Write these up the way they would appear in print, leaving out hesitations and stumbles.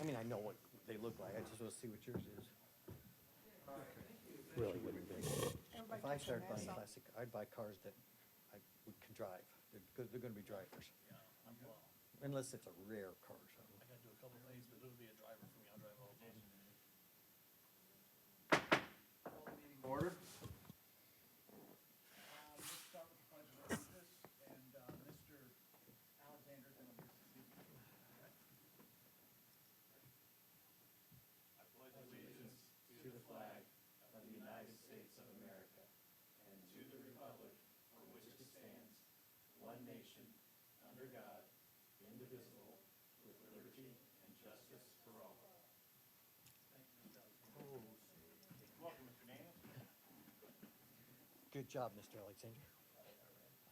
mean, I know what they look like, I just want to see what yours is. Really wouldn't be. If I started buying classic, I'd buy cars that I can drive. They're gonna be drivers. Yeah, well, Unless it's a rare car, so. I gotta do a couple things, but it'll be a driver for me. I'll drive all day. Call the meeting to order. Let's start with the pledge of allegiance, and Mr. Alexander is going to lead us. I pledge allegiance to the flag of the United States of America and to the republic for which it stands, one nation, under God, indivisible, with liberty and justice for all. Thank you, Mr. Alexander. Welcome, Mr. Daniels. Good job, Mr. Alexander.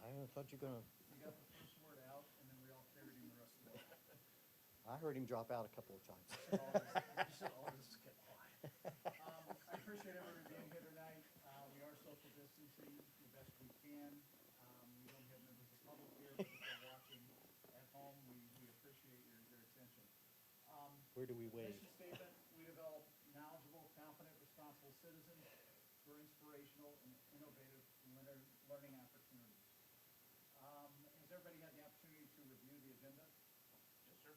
I thought you were gonna, We got the first word out, and then we all carried him the rest of the way. I heard him drop out a couple of times. You should all just get quiet. I appreciate everyone being here tonight. We are social distancing the best we can. We don't have members of the public here, but if they're watching at home, we appreciate your attention. Where do we wave? Mission statement, we develop knowledgeable, confident, responsible citizens for inspirational and innovative learning opportunities. Has everybody had the opportunity to review the agenda? Yes, sir.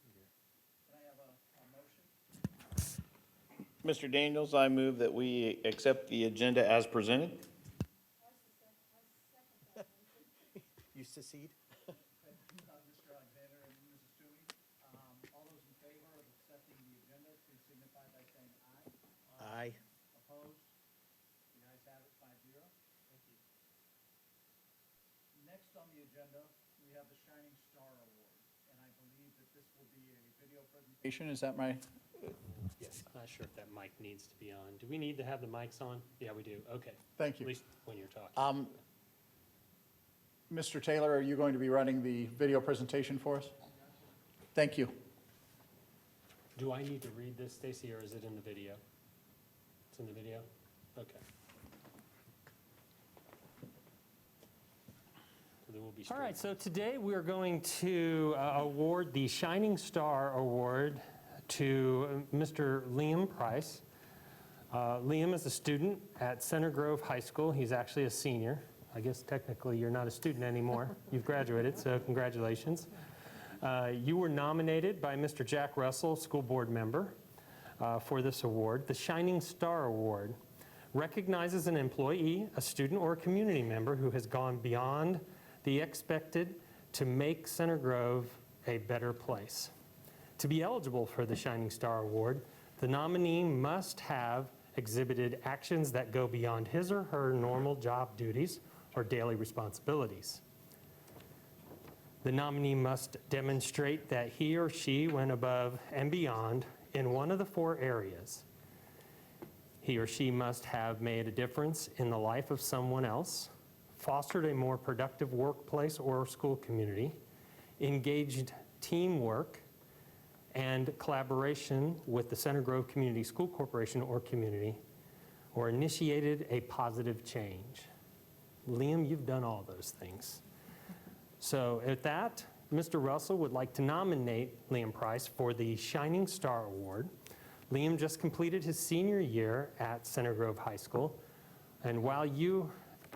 Can I have a motion? Mr. Daniels, I move that we accept the agenda as presented. You secede? Mr. Alexander and Mrs. Toomey, all those in favor of accepting the agenda, please signify by saying aye. Aye. Opposed? The ayes have it, 5-0. Thank you. Next on the agenda, we have the Shining Star Award, and I believe that this will be a video presentation. Is that right? Yes, I'm not sure if that mic needs to be on. Do we need to have the mics on? Yeah, we do, okay. Thank At you. least when you're talking. Mr. Taylor, are you going to be running the video presentation for us? Thank you. Do I need to read this, Stacy, or is it in the video? It's in the video? Okay. So then we'll be straight. All right, so today we're going to award the Shining Star Award to Mr. Liam Price. Liam is a student at Center Grove High School. He's actually a senior. I guess technically you're not a student anymore. You've graduated, so congratulations. You were nominated by Mr. Jack Russell, school board member, for this award. The Shining Star Award recognizes an employee, a student, or a community member who has gone beyond the expected to make Center Grove a better place. To be eligible for the Shining Star Award, the nominee must have exhibited actions that go beyond his or her normal job duties or daily responsibilities. The nominee must demonstrate that he or she went above and beyond in one of the 4 areas. He or she must have made a difference in the life of someone else, fostered a more productive workplace or school community, engaged teamwork and collaboration with the Center Grove Community School Corporation or community, or initiated a positive change. Liam, you've done all those things. So at that, Mr. Russell would like to nominate Liam Price for the Shining Star Award. Liam just completed his senior year at Center Grove High School, and while you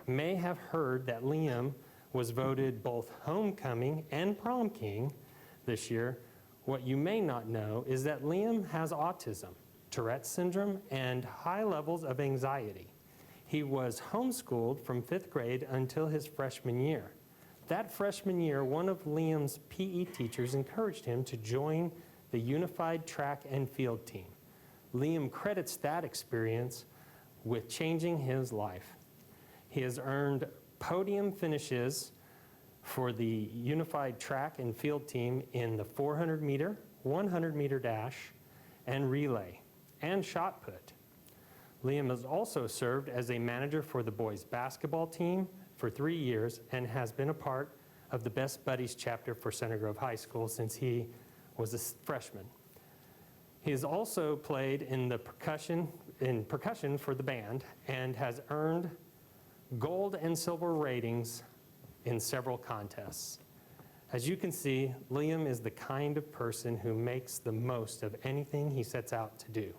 may have heard that Liam was voted both homecoming and prom king this year, what you may not know is that Liam has autism, Tourette's syndrome, and high levels of anxiety. He was homeschooled from 5th grade until his freshman year. That freshman year, one of Liam's PE teachers encouraged him to join the Unified Track and Field Team. Liam credits that experience with changing his life. He has earned podium finishes for the Unified Track and Field Team in the 400-meter, 100-meter dash, and relay, and shot put. Liam has also served as a manager for the boys basketball team for 3 years and has been a part of the Best Buddies chapter for Center Grove High School since he was a freshman. He has also played in the percussion for the band and has earned gold and silver ratings in several contests. As you can see, Liam is the kind of person who makes the most of anything he sets out to do.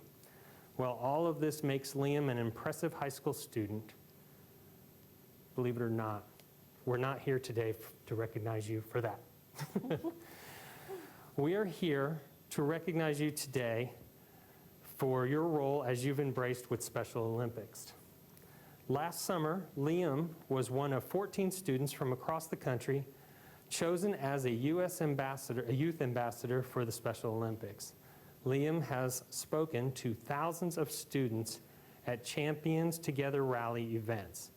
Well, all of this makes Liam an impressive high school student. Believe it or not, we're not here today to recognize you for that. We are here to recognize you today for your role as you've embraced with Special Olympics. Last summer, Liam was one of 14 students from across the country chosen as a U.S. ambassador, a youth ambassador for the Special Olympics. Liam has spoken to thousands of students at Champions Together rally events.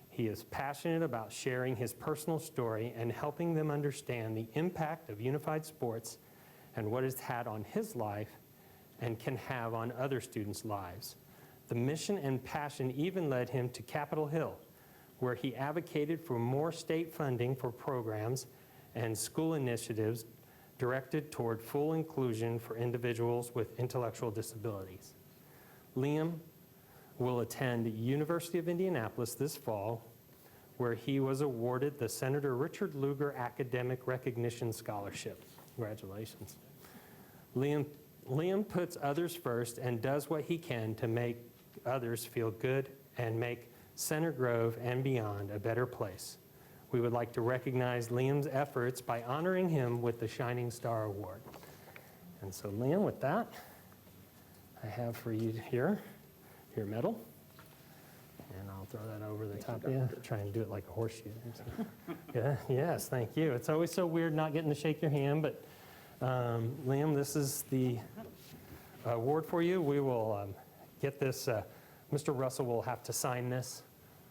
He is passionate about sharing his personal story and helping them understand the impact of unified sports and what it's had on his life and can have on other students' lives. The mission and passion even led him to Capitol Hill, where he advocated for more state funding for programs and school initiatives directed toward full inclusion for individuals with intellectual disabilities. Liam will attend University of Indianapolis this fall, where he was awarded the Senator Richard Lugar Academic Recognition Scholarship. Congratulations. Liam puts others first and does what he can to make others feel good and make Center Grove and beyond a better place. We would like to recognize Liam's efforts by honoring him with the Shining Star Award. And so, Liam, with that, I have for you here your medal. And I'll throw that over the top of you. Try and do it like a horseshoe. Yeah, yes, thank you. It's always so weird not getting to shake your hand, but Liam, this is the award for you. We will get this. Mr. Russell will have to sign this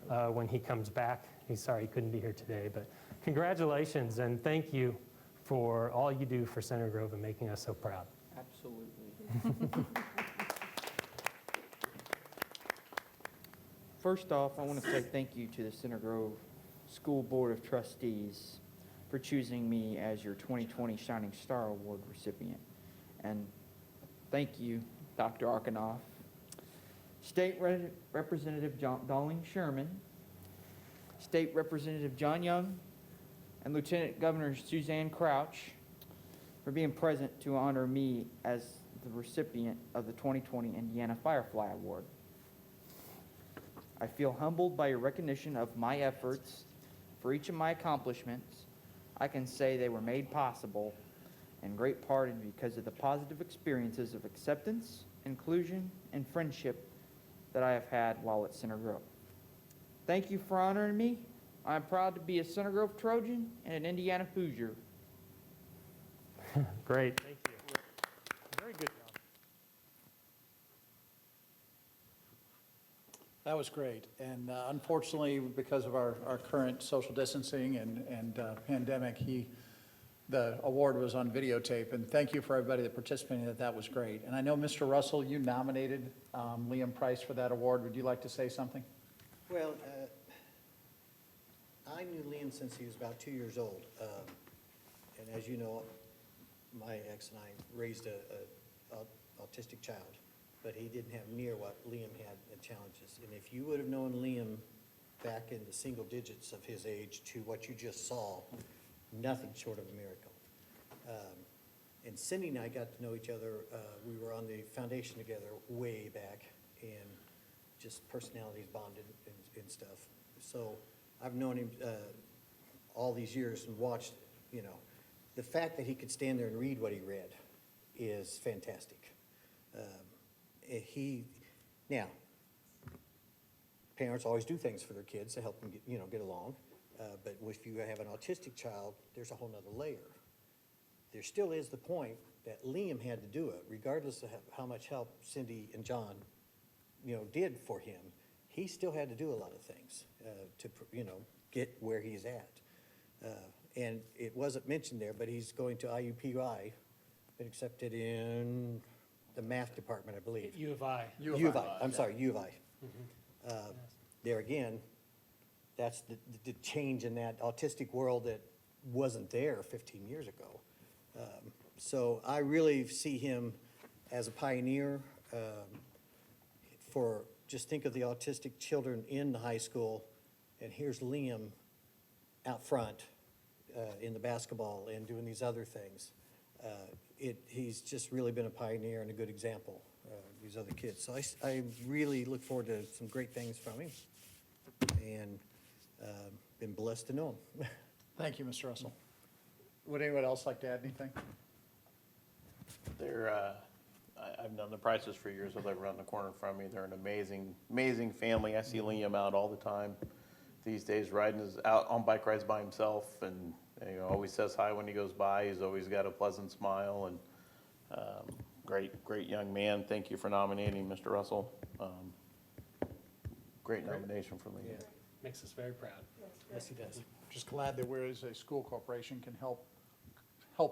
when he comes back. He's sorry he couldn't be here today, but congratulations and thank you for all you do for Center Grove and making us so proud. Absolutely. First off, I want to say thank you to the Center Grove School Board of Trustees for choosing me as your 2020 Shining Star Award recipient. And thank you, Dr. Arkanoff, State Representative Darlene Sherman, State Representative John Young, and Lieutenant Governor Suzanne Crouch for being present to honor me as the recipient of the 2020 Indiana Firefly Award. I feel humbled by your recognition of my efforts. For each of my accomplishments, I can say they were made possible in great part because of the positive experiences of acceptance, inclusion, and friendship that I have had while at Center Grove. Thank you for honoring me. I'm proud to be a Center Grove Trojan and an Indiana Hoosier. Great, thank you. Very good job. That was great. And unfortunately, because of our current social distancing and pandemic, the award was on videotape. And thank you for everybody that participated. That was great. And I know, Mr. Russell, you nominated Liam Price for that award. Would you like to say something? Well, I knew Liam since he was about 2 years old. And as you know, my ex and I raised a autistic child, but he didn't have near what Liam had in challenges. And if you would have known Liam back in the single digits of his age to what you just saw, nothing short of a miracle. And Cindy and I got to know each other. We were on the foundation together way back, and just personalities bonded and stuff. So I've known him all these years and watched, you know, the fact that he could stand there and read what he read is fantastic. Now, parents always do things for their kids to help them get along. But if you have an autistic child, there's a whole nother layer. There still is the point that Liam had to do it, regardless of how much help Cindy and John, did for him. He still had to do a lot of things to, get where he's at. And it wasn't mentioned there, but he's going to IUPUI, been accepted in the math department, I believe. U of I. U of I, I'm sorry, U of I. There again, that's the change in that autistic world that wasn't there 15 years ago. So I really see him as a pioneer for, just think of the autistic children in the high school, and here's Liam out front in the basketball and doing these other things. He's just really been a pioneer and a good example, these other kids. So I really look forward to some great things from him, and been blessed to know him. Thank you, Mr. Russell. Would anyone else like to add anything? I've known the Prices for years. I live around the corner from me. They're an amazing, amazing family. I see Liam out all the time these days, out on bike rides by himself, and always says hi when he goes by. He's always got a pleasant smile, and great young man. Thank you for nominating Mr. Russell. Great nomination for Liam. Yeah. Makes us very proud. Yes, he does. Just glad that we as a school corporation can help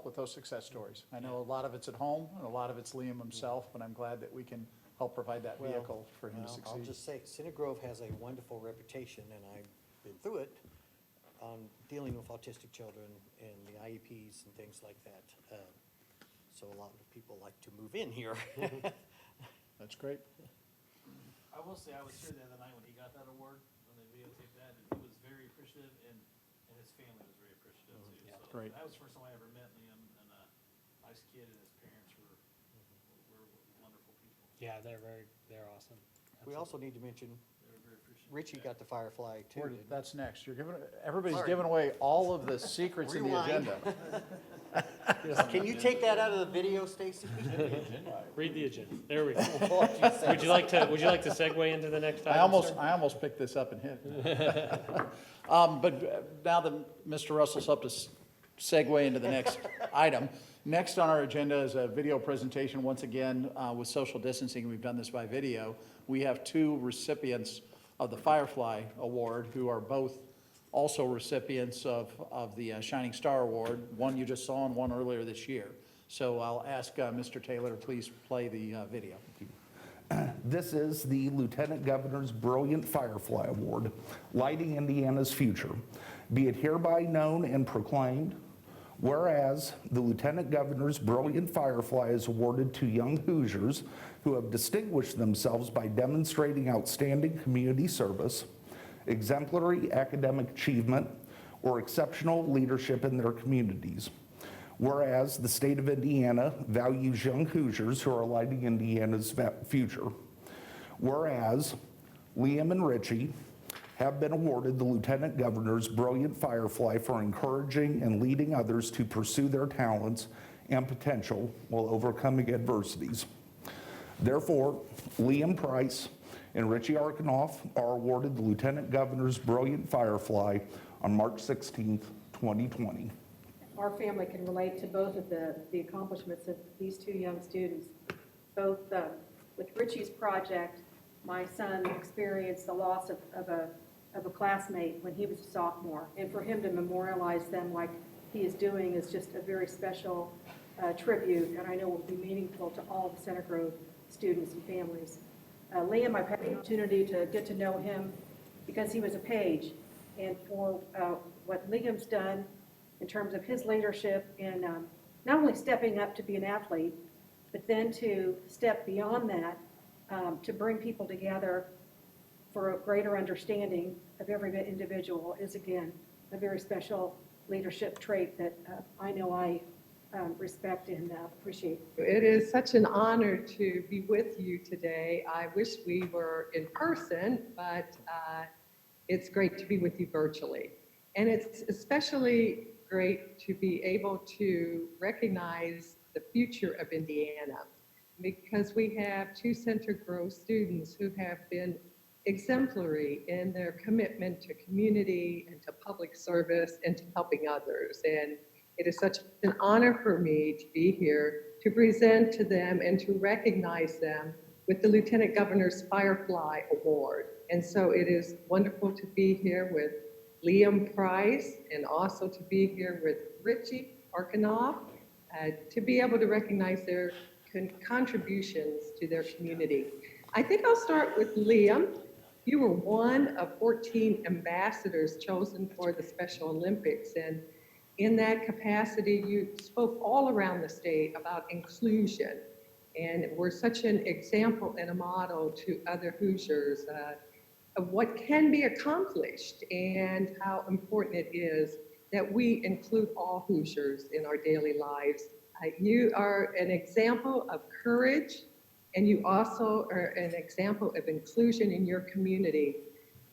with those success stories. I know a lot of it's at home, and a lot of it's Liam himself, but I'm glad that we can help provide that Well, vehicle for him to I'll succeed. just say, Center Grove has a wonderful reputation, and I've been through it, on dealing with autistic children and the IEPs and things like that. So a lot of people like to move in here. That's great. I will say, I was here the other night when he got that award, when they videotaped that, and he was very appreciative, and his family was very appreciative too. Yeah. So Great. that was the first time I ever met Liam, and nice kid, and his parents were wonderful people. Yeah, they're awesome. We also need to mention, They were very appreciative. Richie got the Firefly too. didn't he? That's next. Everybody's Sorry. giving away all of the secrets in the Rewind. agenda. Can you take that out of the video, Stacy? Read the agenda. There we go. What you say. Would you like to segue into the next item, I sir? almost picked this up and hit it. But now that Mr. Russell's up to segue into the next item, next on our agenda is a video presentation. Once again, with social distancing, we've done this by video. We have two recipients of the Firefly Award who are both also recipients of the Shining Star Award, one you just saw and one earlier this year. So I'll ask Mr. Taylor to please play the video. This is the Lieutenant Governor's Brilliant Firefly Award, Lighting Indiana's Future. Be it hereby known and proclaimed, whereas the Lieutenant Governor's Brilliant Firefly is awarded to young Hoosiers who have distinguished themselves by demonstrating outstanding community service, exemplary academic achievement, or exceptional leadership in their communities. Whereas the state of Indiana values young Hoosiers who are lighting Indiana's future. Whereas Liam and Richie have been awarded the Lieutenant Governor's Brilliant Firefly for encouraging and leading others to pursue their talents and potential while overcoming adversities. Therefore, Liam Price and Richie Arkanoff are awarded the Lieutenant Governor's Brilliant Firefly on March 16th, 2020. Our family can relate to both of the accomplishments of these two young students. Both with Richie's project, my son experienced the loss of a classmate when he was a sophomore, and for him to memorialize them like he is doing is just a very special tribute, and I know will be meaningful to all the Center Grove students and families. Liam, I've had the opportunity to get to know him because he was a page, and for what Liam's done in terms of his leadership in not only stepping up to be an athlete, but then to step beyond that, to bring people together for a greater understanding of every individual is, again, a very special leadership trait that I know I respect and appreciate. It is such an honor to be with you today. I wish we were in person, but it's great to be with you virtually. And it's especially great to be able to recognize the future of Indiana, because we have two Center Grove students who have been exemplary in their commitment to community and to public service and to helping others. And it is such an honor for me to be here to present to them and to recognize them with the Lieutenant Governor's Firefly Award. And so it is wonderful to be here with Liam Price and also to be here with Richie Arkanoff, to be able to recognize their contributions to their community. I think I'll start with Liam. You were one of 14 ambassadors chosen for the Special Olympics, and in that capacity, you spoke all around the state about inclusion, and were such an example and a model to other Hoosiers of what can be accomplished and how important it is that we include all Hoosiers in our daily lives. You are an example of courage, and you also are an example of inclusion in your community.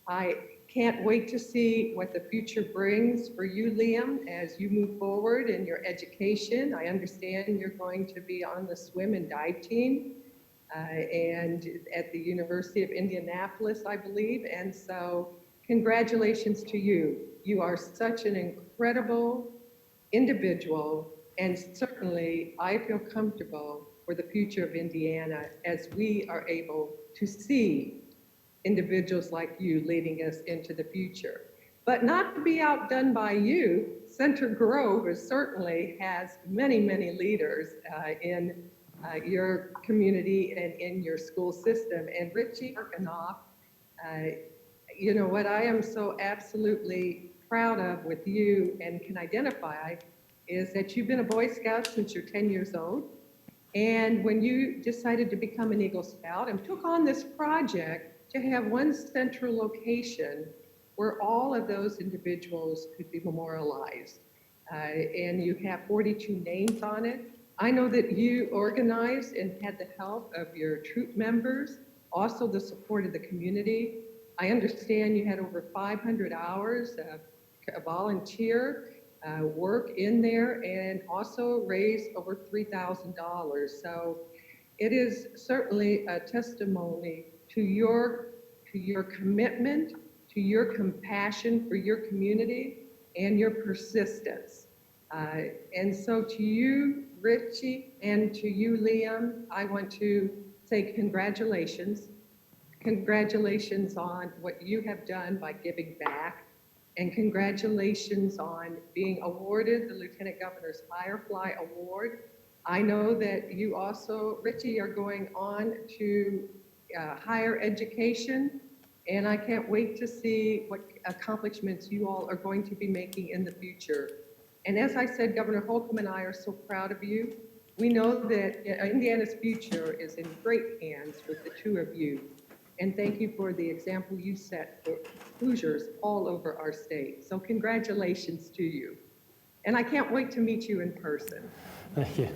I can't wait to see what the future brings for you, Liam, as you move forward in your education. I understand you're going to be on the swim and dive team and at the University of Indianapolis, I believe. And so congratulations to you. You are such an incredible individual, and certainly I feel comfortable for the future of Indiana as we are able to see individuals like you leading us into the future. But not to be outdone by you, Center Grove certainly has many, many leaders in your community and in your school system. And Richie Markinoff, you know, what I am so absolutely proud of with you and can identify is that you've been a Boy Scout since you're 10 years old. And when you decided to become an Eagle Scout and took on this project to have one central location where all of those individuals could be memorialized. And you have 42 names on it. I know that you organized and had the help of your troop members, also the support of the community. I understand you had over 500 hours of volunteer work in there, and also raised over $3,000. So it is certainly a testimony to your commitment, to your compassion for your community, and your persistence. And so to you, Richie, and to you, Liam, I want to say congratulations. Congratulations on what you have done by giving back, and congratulations on being awarded the Lieutenant Governor's Firefly Award. I know that you also, Richie, are going on to higher education, and I can't wait to see what accomplishments you all are going to be making in the future. And as I said, Governor Holcomb and I are so proud of you. We know that Indiana's future is in great hands with the two of you. And thank you for the example you set for Hoosiers all over our state. So congratulations to you. And I can't wait to meet you in person. Thank you.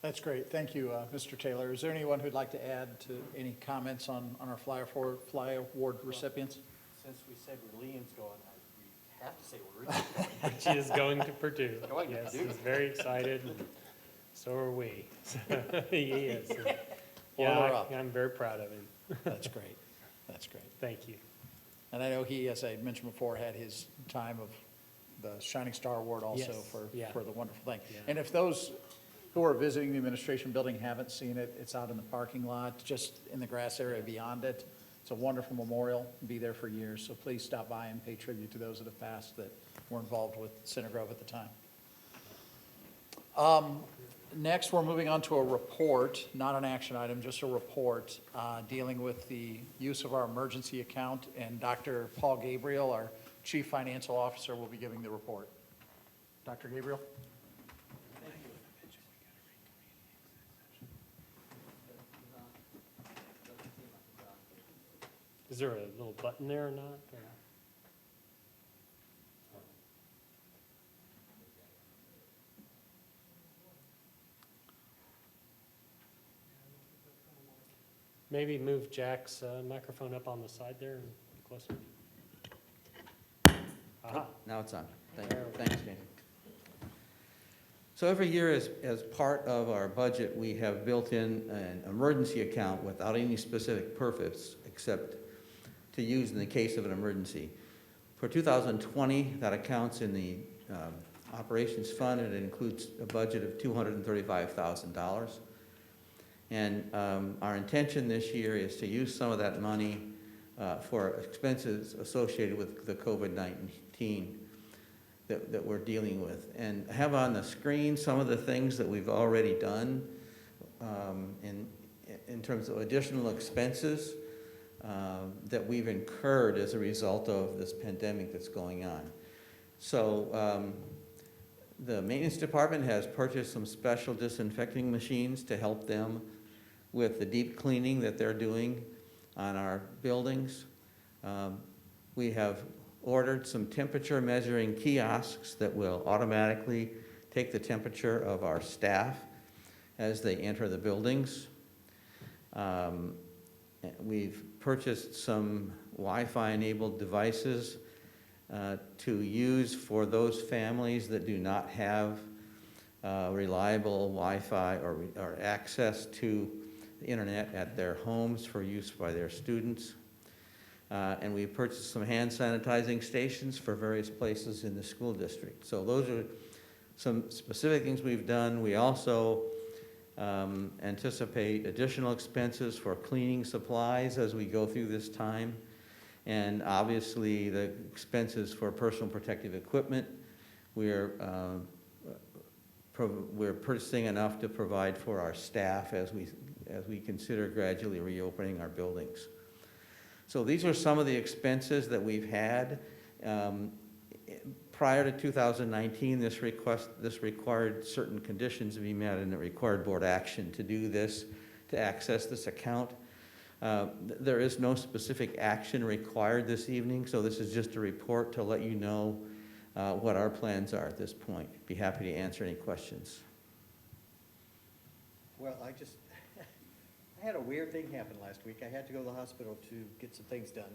That's great. Thank you, Mr. Taylor. Is there anyone who'd like to add to any comments on our Fly Award recipients? Since we said where Liam's going, we have to say where Richie's going. She is going to Purdue. Going to Yes, Purdue. he's very excited, and so are we. He is. Well, Yeah, we're up. I'm very proud of him. That's great. That's great. Thank you. And I know he, as I mentioned before, had his time of the Shining Star Award also Yes, yeah. for the wonderful thing. Yeah. And if those who are visiting the administration building haven't seen it, it's out in the parking lot, just in the grass area beyond it. It's a wonderful memorial, be there for years, so please stop by and pay tribute to those that have passed that were involved with Center Grove at the time. Next, we're moving on to a report, not an action item, just a report dealing with the use of our emergency account, and Dr. Paul Gabriel, our Chief Financial Officer, will be giving the report. Dr. Gabriel? Is there a little button there or not? Or- Maybe move Jack's microphone up on the side there and closer. Aha. Now it's on. Thanks, Danny. So every year as part of our budget, we have built in an emergency account without any specific purpose except to use in the case of an emergency. For 2020, that account's in the operations fund, and it includes a budget of $235,000. And our intention this year is to use some of that money for expenses associated with the COVID-19 that we're dealing with. And I have on the screen some of the things that we've already done in terms of additional expenses that we've incurred as a result of this pandemic that's going on. So the maintenance department has purchased some special disinfecting machines to help them with the deep cleaning that they're doing on our buildings. We have ordered some temperature measuring kiosks that will automatically take the temperature of our staff as they enter the buildings. We've purchased some Wi-Fi enabled devices to use for those families that do not have reliable Wi-Fi or access to the internet at their homes for use by their students. And we purchased some hand sanitizing stations for various places in the school district. So those are some specific things we've done. We also anticipate additional expenses for cleaning supplies as we go through this time. And obviously the expenses for personal protective equipment. We're purchasing enough to provide for our staff as we consider gradually reopening our buildings. So these are some of the expenses that we've had. Prior to 2019, this required certain conditions to be met, and it required board action to do this, to access this account. There is no specific action required this evening, so this is just a report to let you know what our plans are at this point. Be happy to answer any questions. Well, I had a weird thing happen last week. I had to go to the hospital to get some things done.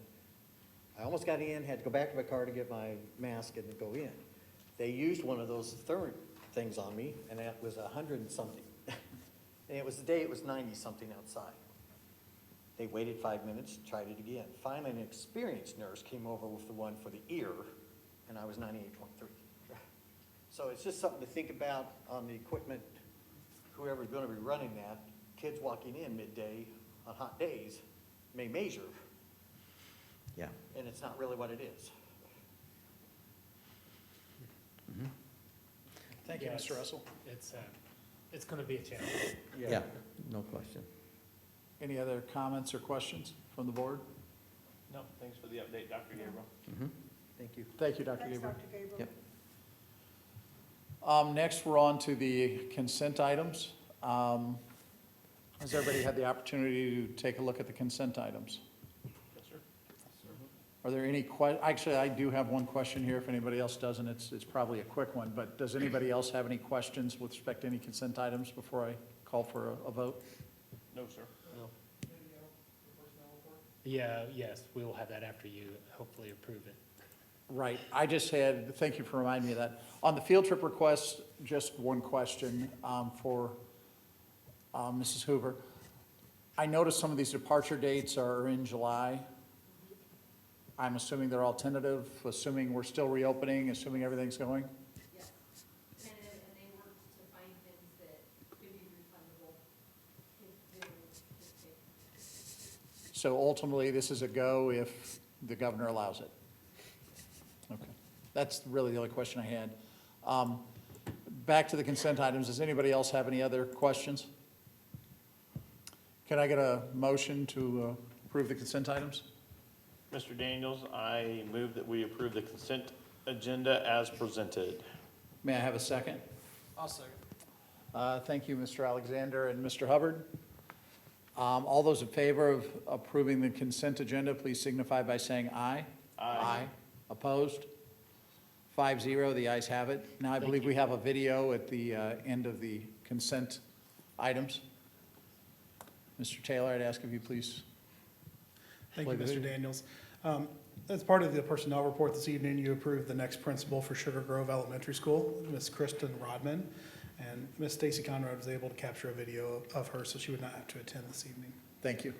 I almost got in, had to go back to my car to get my mask and go in. They used one of those thermite things on me, and it was 100 and something. And it was the day it was 90 something outside. They waited 5 minutes, tried it again. Finally, an experienced nurse came over with the one for the ear, and I was 98.3. So it's just something to think about on the equipment, whoever's gonna be running that. Kids walking in midday on hot days may measure. Yeah. And it's not really what it is. Thank you, Mr. Russell. It's going to be a challenge. Yeah, no question. Any other comments or questions from the board? No, thanks for the update, Dr. Gabriel. Thank you. Thank you, Dr. Gabriel. Yep. Next, we're on to the consent items. Has everybody had the opportunity to take a look at the consent items? Yes, sir. Are there any actually, I do have one question here. If anybody else doesn't, it's probably a quick one, but does anybody else have any questions with respect to any consent items before I call for a vote? No, sir. Yes, we will have that after you hopefully approve it. Right, thank you for reminding me of that. On the field trip request, just one question for Mrs. Hoover. I noticed some of these departure dates are in July. I'm assuming they're all tentative, assuming we're still reopening, assuming everything's going? Yes, and they worked to find things that could be refundable if they were just taken. So ultimately, this is a go if the governor allows it? Okay, that's really the only question I had. Back to the consent items, does anybody else have any other questions? Can I get a motion to approve the consent items? Mr. Daniels, I move that we approve the consent agenda as presented. May I have a second? I'll second. Thank you, Mr. Alexander and Mr. Hubbard. All those in favor of approving the consent agenda, please signify by saying aye. Aye. Opposed? 5-0, the ayes have it. Now, I believe we have a video at the end of the consent items. Mr. Taylor, I'd ask if you please. Thank you, play the Mr. video. Daniels. As part of the personnel report this evening, you approved the next principal for Sugar Grove Elementary School, Ms. Kristen Rodman. And Ms. Stacy Conrad was able to capture a video of her, so she would not have to attend this evening. Thank you.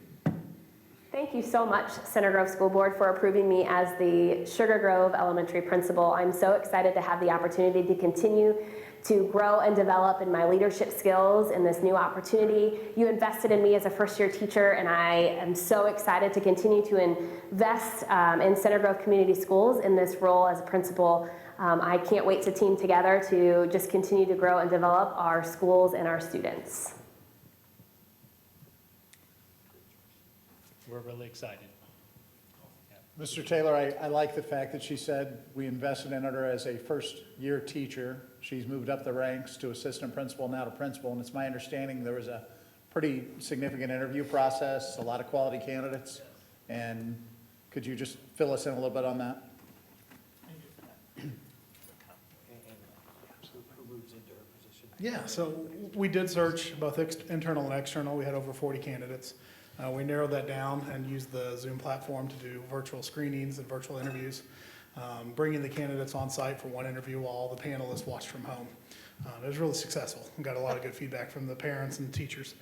Thank you so much, Center Grove School Board, for approving me as the Sugar Grove Elementary Principal. I'm so excited to have the opportunity to continue to grow and develop in my leadership skills in this new opportunity. You invested in me as a first-year teacher, and I am so excited to continue to invest in Center Grove Community Schools in this role as a principal. I can't wait to team together to just continue to grow and develop our schools and our students. We're really excited. Mr. Taylor, I like the fact that she said we invested in her as a first-year teacher. She's moved up the ranks to assistant principal, now to principal, and it's my understanding there was a pretty significant interview process, a lot of quality candidates. And could you just fill us in a little bit on that? And who moves into her position? Yeah, so we did search both internal and external. We had over 40 candidates. We narrowed that down and used the Zoom platform to do virtual screenings and virtual interviews, bringing the candidates on site for one interview while all the panelists watched from home. It was really successful. We got a lot of good feedback from the parents and teachers.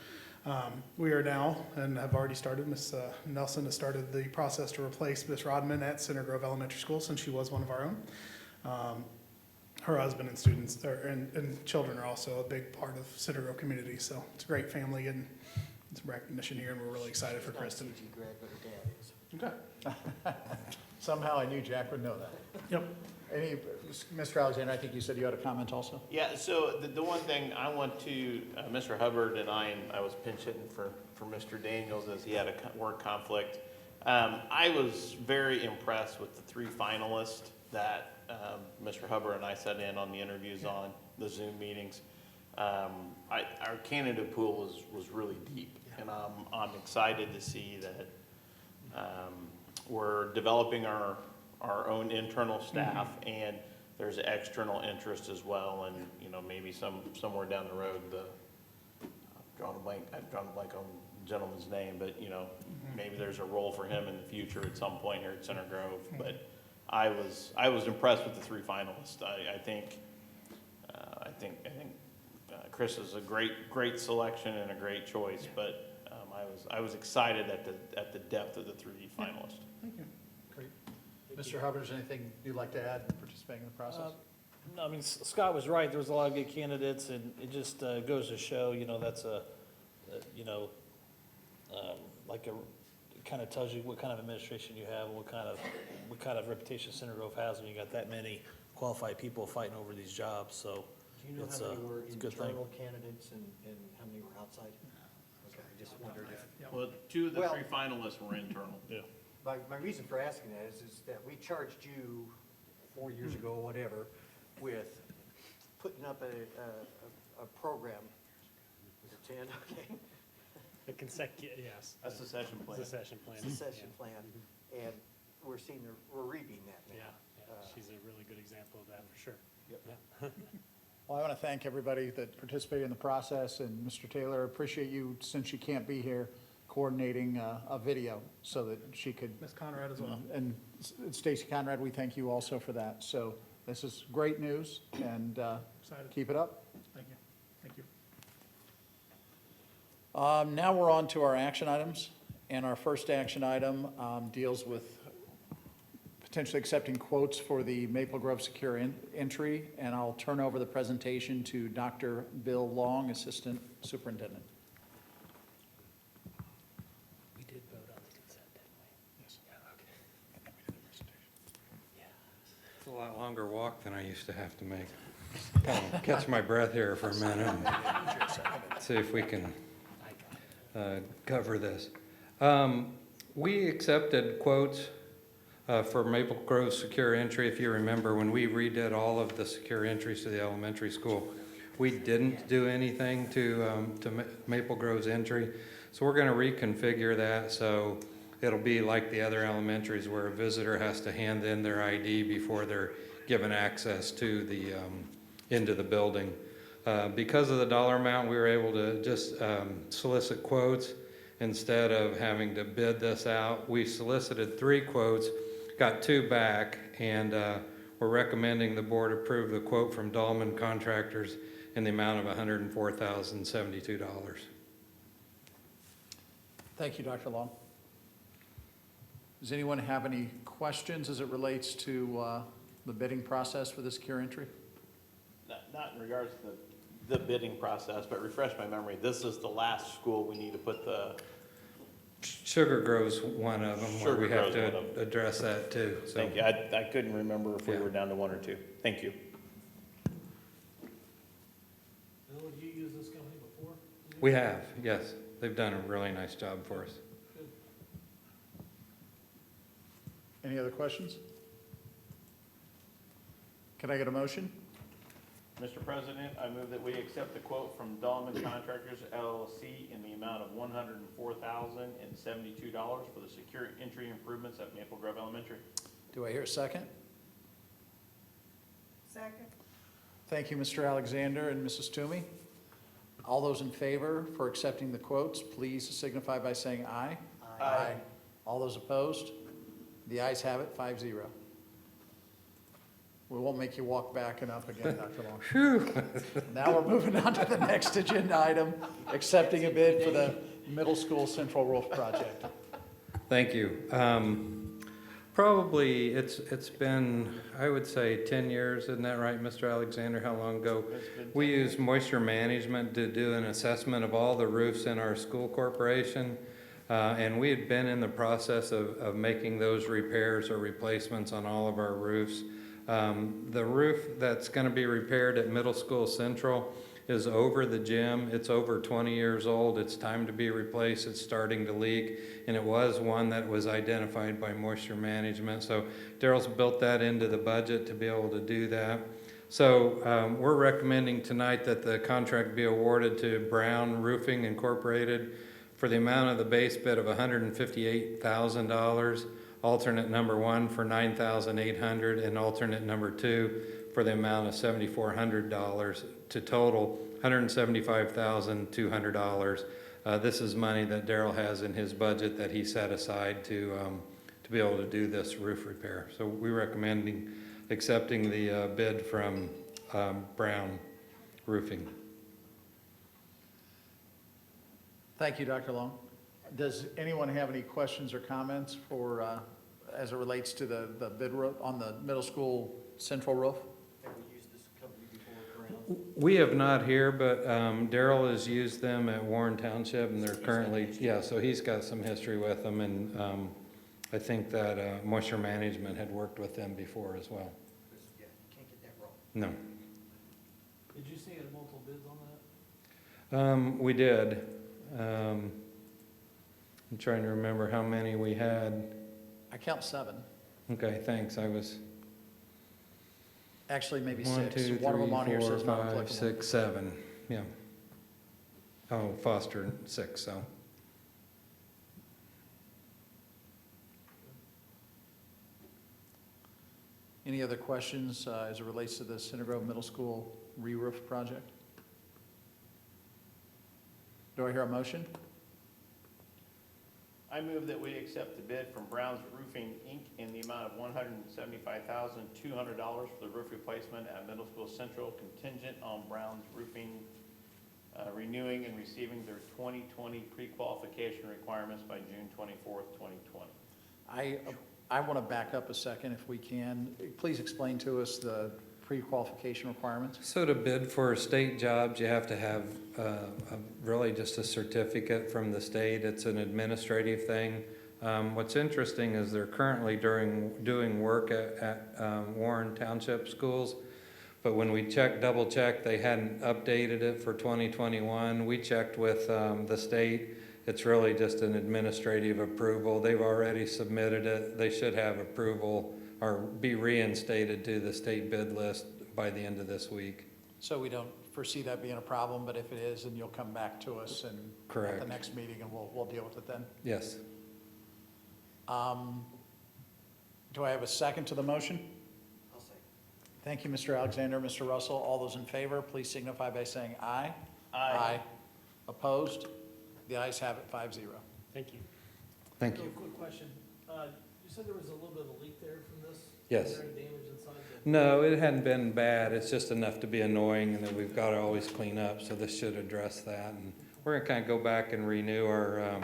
We are now, and have already started, Ms. Nelson has started the process to replace Ms. Rodman at Center Grove Elementary School since she was one of our own. Her husband and students, and children are also a big part of Center Grove community, so it's a great family and some recognition here, and we're really excited for Kristen. She's not a CG grad, but her dad is. Okay. Somehow I knew Jack would know that. Yep. Mr. Alexander, I think you said you had a comment also? Yeah, so the one thing I want to, Mr. Hubbard and I was pinch hitting for Mr. Daniels as he had a work conflict. I was very impressed with the 3 finalists that Mr. Hubbard and I sat in on the interviews on the Zoom meetings. Our candidate pool was really deep, and I'm excited to see that we're developing our own internal staff, and there's external interest as well, and maybe somewhere down the road, I've drawn a blank on the gentleman's name, but maybe there's a role for him in the future at some point here at Center Grove. But I was impressed with the 3 finalists. I think Chris is a great selection and a great choice, but I was excited at the depth of the 3 finalists. Thank you. Great. Mr. Hubbard, is there anything you'd like to add in participating in the process? No, I mean, Scott was right. There was a lot of good candidates, and it just goes to show, that's it kind of tells you what kind of administration you have, and what kind of reputation Center Grove has when you got that many qualified people fighting over these jobs. So Do you know it's how many were it's a good thing. internal candidates and how many were outside? Okay, I just wondered if. Well, 2 of the Well- 3 finalists were internal. Yeah. My reason for asking that is that we charged you 4 years ago, whatever, with putting up a program. Was it 10? Okay. The consecutive, yes. That's the session plan. Succession plan. Succession plan, and we're reaping that Yeah, now. yeah, she's a really good example of that, for sure. Yep. Yeah. Well, I want to thank everybody that participated in the process, and Mr. Taylor, I appreciate you, since you can't be here, coordinating a video so that she could. Ms. Conrad as well. And Stacy Conrad, we thank you also for that. So this is great news, and Excited. keep it up. Thank you. Thank you. Now we're on to our action items, and our first action item deals with potentially accepting quotes for the Maple Grove Secure Entry, and I'll turn over the presentation to Dr. Bill Long, Assistant Superintendent. We did vote on the consent, didn't we? Yes. Yeah, okay. Yeah. It's a lot longer walk than I used to have to make. Kind of catch my breath here for a minute and see if we can cover this. We accepted quotes for Maple Grove Secure Entry. If you remember, when we redid all of the secure entries to the elementary school, we didn't do anything to Maple Grove's entry. So we're going to reconfigure that so it'll be like the other elementaries where a visitor has to hand in their ID before they're given access to the into the building. Because of the dollar amount, we were able to just solicit quotes instead of having to bid this out. We solicited 3 quotes, got 2 back, and we're recommending the board approve the quote from Dahlman Contractors in the amount of $104,072. Thank you, Dr. Long. Does anyone have any questions as it relates to the bidding process for the secure entry? Not in regards to the bidding process, but refresh my memory, this is the last school we need to put the. Sugar Grove's one of them where we Sugar have Grove's one of to address that too. So Thank you. I couldn't remember if we Yeah. were down to 1 or 2. Thank you. Bill, have you used this company before? we have, yes. They've done a really nice job for us. Any other questions? Can I get a motion? Mr. President, I move that we accept the quote from Dahlman Contractors LLC in the amount of $104,072 for the secure entry improvements at Maple Grove Elementary. Do I hear a second? Second. Thank you, Mr. Alexander and Mrs. Toomey. All those in favor for accepting the quotes, please signify by saying aye. Aye. All those opposed? The ayes have it, 5-0. We won't make you walk back and up again, Dr. Long. Now we're moving on to the next agenda item, accepting a bid for the middle school central roof project. Thank you. Probably, it's been, I would say, 10 years, isn't that right, Mr. Alexander? How long ago? We used moisture management to do an assessment of all the roofs in our school corporation. And we had been in the process of making those repairs or replacements on all of our roofs. The roof that's going to be repaired at Middle School Central is over the gym. It's over 20 years old. It's time to be replaced. It's starting to leak. And it was one that was identified by moisture management. So Daryl's built that into the budget to be able to do that. So we're recommending tonight that the contract be awarded to Brown Roofing Incorporated for the amount of the base bid of $158,000, alternate number 1 for $9,800, and alternate number 2 for the amount of $7,400, to total $175,200. This is money that Daryl has in his budget that he set aside to be able to do this roof repair. So we're recommending accepting the bid from Brown Roofing. Thank you, Dr. Long. Does anyone have any questions or comments for, as it relates to the bid roof on the middle school central roof? Have we used this company before, Brown? We have not here, but Daryl has used them at Warren Township, and they're currently, yeah, so he's got some history with them, and I think that moisture management had worked with them before as well. Yeah, you can't get that wrong. No. Did you see multiple bids on that? We did. I'm trying to remember how many we had. I count 7. Okay, thanks. I was Actually, maybe 1, 6. 2, One of 3, them on here 4, says not 5, applicable. 6, 7. Yeah. Oh, Foster 6. So. Any other questions as it relates to the Center Grove Middle School re-roof project? Do I hear a motion? I move that we accept the bid from Brown's Roofing, Inc. in the amount of $175,200 for the roof replacement at Middle School Central, contingent on Brown's Roofing renewing and receiving their 2020 pre-qualification requirements by June 24th, 2020. I want to back up a second if we can. Please explain to us the pre-qualification requirements. So to bid for state jobs, you have to have really just a certificate from the state. It's an administrative thing. What's interesting is they're currently doing work at Warren Township schools, but when we double checked, they hadn't updated it for 2021. We checked with the state. It's really just an administrative approval. They've already submitted it. They should have approval or be reinstated to the state bid list by the end of this week. So we don't foresee that being a problem, but if it is, then you'll come back to us and at Correct. the next meeting, and we'll deal with it then. Yes. Do I have a second to the motion? I'll say. Thank you, Mr. Alexander, Mr. Russell. All those in favor, please signify by saying aye. Aye. Opposed? The ayes have it, 5-0. Thank you. Thank Real you. quick question. You said there was a little bit of a leak there from this? Yes. Is there any damage inside the? No, it hadn't been bad. It's just enough to be annoying and that we've got to always clean up. So this should address that. And we're going to kind of go back and renew our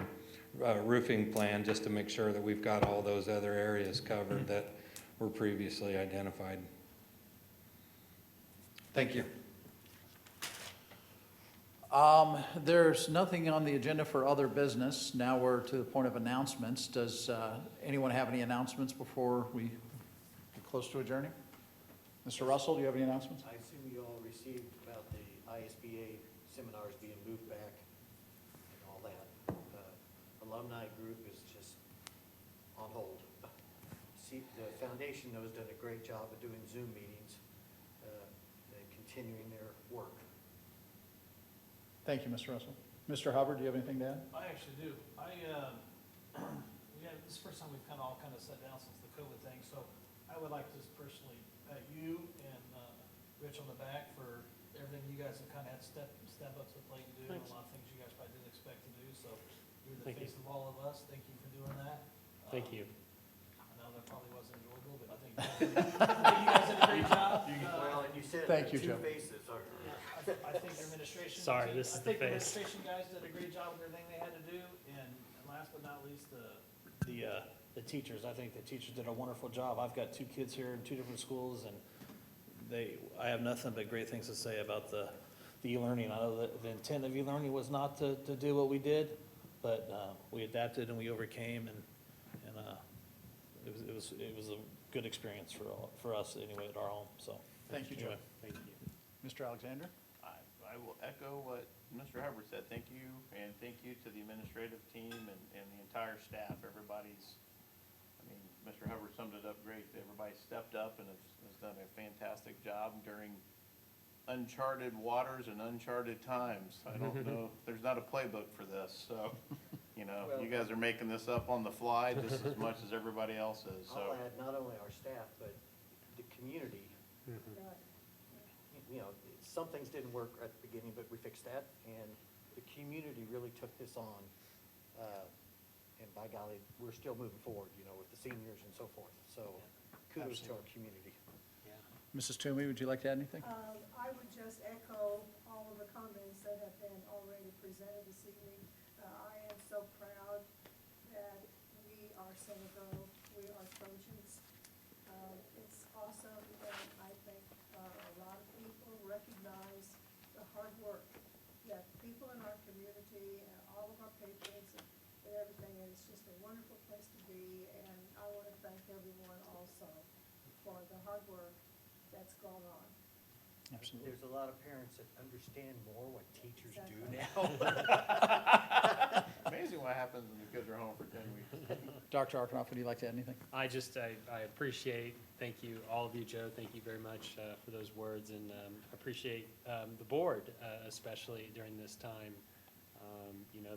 roofing plan just to make sure that we've got all those other areas covered that were previously identified. Thank you. There's nothing on the agenda for other business. Now we're to the point of announcements. Does anyone have any announcements before we get close to adjourning? Mr. Russell, do you have any announcements? I assume you all received about the ISBA seminars being moved back and all that. Alumni group is just on hold. See, the foundation, though, has done a great job of doing Zoom meetings, and continuing Thank you, Mr. Russell. Mr. Hubbard, do you have anything to add? I actually do. This is the first time we've all sat down since the COVID thing, so I would like to just personally pat you and Rich on the back for everything you guys have had step up to the plate and do, and a lot of things you guys probably didn't expect to do, so you're the face of all of us. Thank you for doing that. Thank you. I know that probably wasn't enjoyable, but I think you guys did a great job. Well, and you said Thank you, two Joe. faces. I think your administration. Sorry, this is the I think the face. administration guys did a great job with everything they had to do, and last but not least, the teachers. I think the teachers did a wonderful job. I've got 2 kids here in 2 different schools, and I have nothing but great things to say about the e-learning. I know that the intent of e-learning was not to do what we did, but we adapted and we overcame, and it was a good experience for us anyway at our home. So Thank you, Joe. Thank you. Mr. Alexander? I will echo what Mr. Hubbard said. Thank you, and thank you to the administrative team and the entire staff. Mr. Hubbard summed it up great. Everybody stepped up and has done a fantastic job during uncharted waters and uncharted times. I don't know, there's not a playbook for this, so, you guys are making this up on the fly just as much as everybody else is, so. I'll add not only our staff, but the community. Some things didn't work at the beginning, but we fixed that, and the community really took this on. And by golly, we're still moving forward, with the seniors and so forth. So kudos to our community. Mrs. Toomey, would you like to add anything? I would just echo all of the comments that have been already presented this evening. I am so proud that we are Center Grove, we are Trojans. It's awesome, and I think a lot of people recognize the hard work that people in our community and all of our patrons and everything, and it's just a wonderful place to be, and I want to thank everyone also for the hard work that's gone on. Absolutely. There's a lot of parents that understand more what teachers do Exactly. now. Amazing what happens when the kids are home for 10 weeks. Dr. Arkanoff, would you like to add anything? I appreciate, thank you, all of you, Joe, thank you very much for those words, and appreciate the board, especially during this time.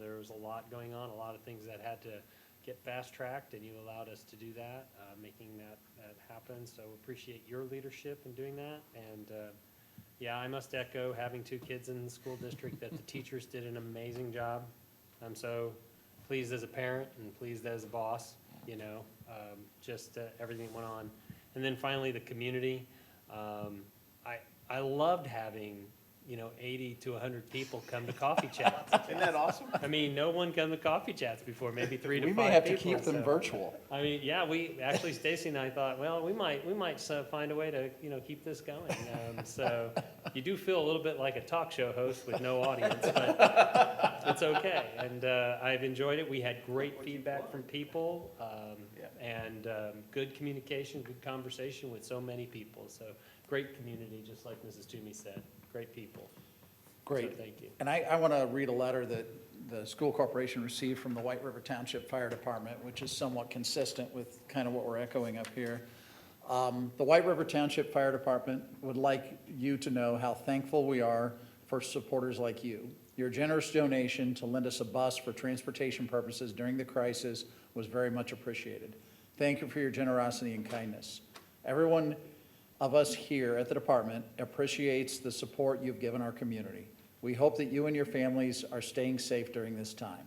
There was a lot going on, a lot of things that had to get fast-tracked, and you allowed us to do that, making that happen, so appreciate your leadership in doing that, and I must echo, having 2 kids in the school district, that the teachers did an amazing job. I'm so pleased as a parent and pleased as a boss, just everything that went on. And then finally, the community. I loved having 80 to 100 people come to coffee chats. Isn't that awesome? No one come to coffee chats before, maybe 3 to 5 We people. may have to keep them so. virtual. We actually, Stacy and I thought, well, we might find a way to, keep this going. So you do feel a little bit like a talk show host with no audience, but it's okay. And I've enjoyed it. We had great feedback from people, and good communication, good conversation with so many people. So great community, just like Mrs. Toomey said. Great people. Great. So thank you. And I want to read a letter that the school corporation received from the White River Township Fire Department, which is somewhat consistent with kind of what we're echoing up here. The White River Township Fire Department would like you to know how thankful we are for supporters like you. Your generous donation to lend us a bus for transportation purposes during the crisis was very much appreciated. Thank you for your generosity and kindness. Everyone of us here at the department appreciates the support you've given our community. We hope that you and your families are staying safe during this time.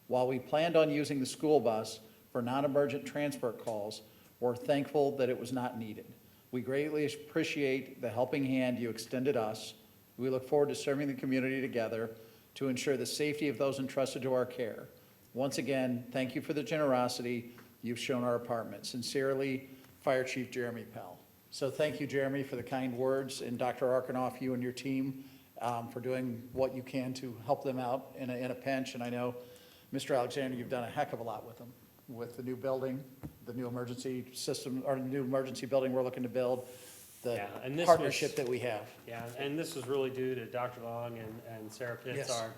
While we planned on using the school bus for non-emergent transport calls, we're thankful that it was not needed. We greatly appreciate the helping hand you extended us. We look forward to serving the community together to ensure the safety of those entrusted to our care. Once again, thank you for the generosity you've shown our department. Sincerely, Fire Chief Jeremy Pell. So thank you, Jeremy, for the kind words, and Dr. Arkanoff, you and your team, for doing what you can to help them out in a pinch. And I know, Mr. Alexander, you've done a heck of a lot with them, with the new building, the new emergency system, or the new emergency building we're looking to build, the partnership that we have. Yeah, and this was really due to Dr. Long and Sarah Pitts, Yes. our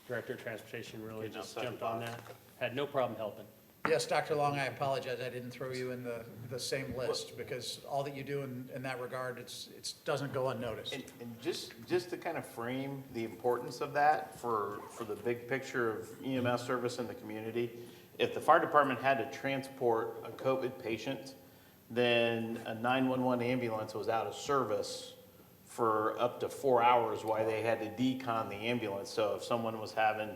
Director of Transportation, really just jumped on that. Had no problem helping. Yes, Dr. Long, I apologize, I didn't throw you in the same list, because all that you do in that regard, it doesn't go unnoticed. And just to kind of frame the importance of that for the big picture of EMS service in the community, if the fire department had to transport a COVID patient, then a 911 ambulance was out of service for up to 4 hours while they had to decon the ambulance. So if someone was having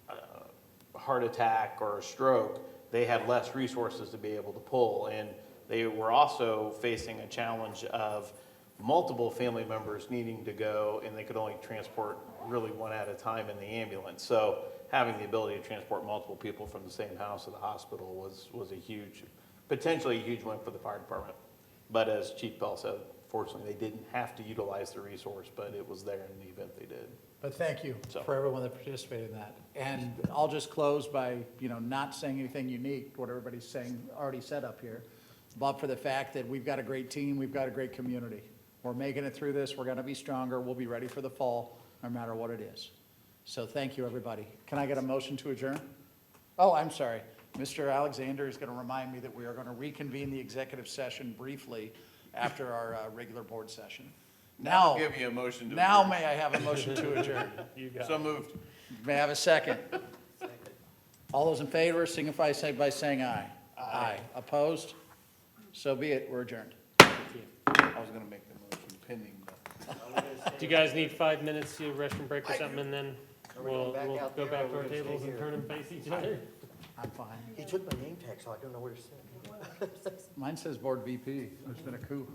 a heart attack or a stroke, they had less resources to be able to pull. And they were also facing a challenge of multiple family members needing to go, and they could only transport really one at a time in the ambulance. So having the ability to transport multiple people from the same house to the hospital was a huge, potentially a huge win for the fire department. But as Chief Bell said, fortunately, they didn't have to utilize the resource, but it was there in the event they did. But thank you So. for everyone that participated in that. And I'll just close by, not saying anything unique, what everybody's already said up here, but for the fact that we've got a great team, we've got a great community. We're making it through this, we're gonna be stronger, we'll be ready for the fall, no matter what it is. So thank you, everybody. Can I get a motion to adjourn? Oh, I'm sorry. Mr. Alexander is gonna remind me that we are gonna reconvene the executive session briefly after our regular board session. Now I'll give you a motion to Now adjourn. may I have a motion to adjourn? So moved. May I have a second? All those in favor signify by saying aye. Aye. Opposed? So be it, we're adjourned. I was gonna make the motion pending, but. Do you guys need 5 minutes to restroom break or something, and then Are we we'll going back out go there, back or to our we're gonna stay tables and here? turn and face each other? I'm fine. He took my name tag, so I don't know where to sit. Mine says Board VP. It's been a coup.